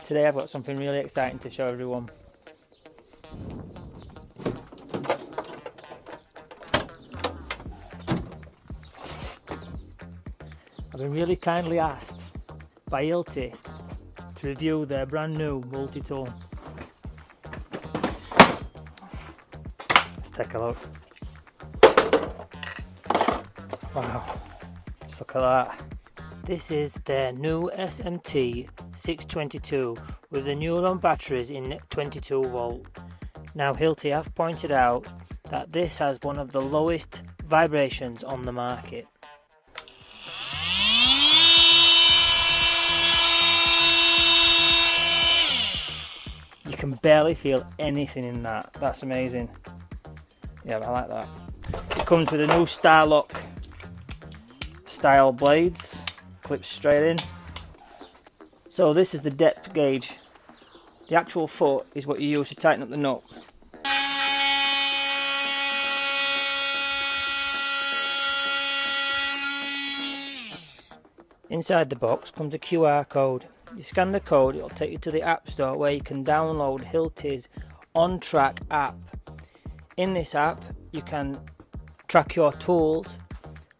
Today I've got something really exciting to show everyone. I've been really kindly asked by Hilti to review their brand new multi-tool. Let's take a look. Wow, just look at that. This is their new SMT 622 with the Neuron batteries in 22 volt. Now Hilti have pointed out that this has one of the lowest vibrations on the market. You can barely feel anything in that. That's amazing. Yeah, I like that. It comes with a new Starlock style blades, clips straight in. So this is the depth gauge. The actual foot is what you use to tighten up the nut. Inside the box comes a QR code. You scan the code, it'll take you to the App Store where you can download Hilti's On Track app. In this app you can track your tools,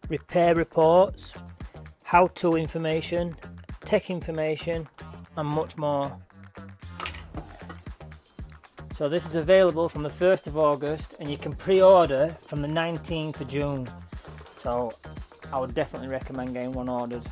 repair reports, how-to information, tech information and much more. So this is available from the 1st of August and you can pre-order from the 19th of June. So I would definitely recommend getting one ordered.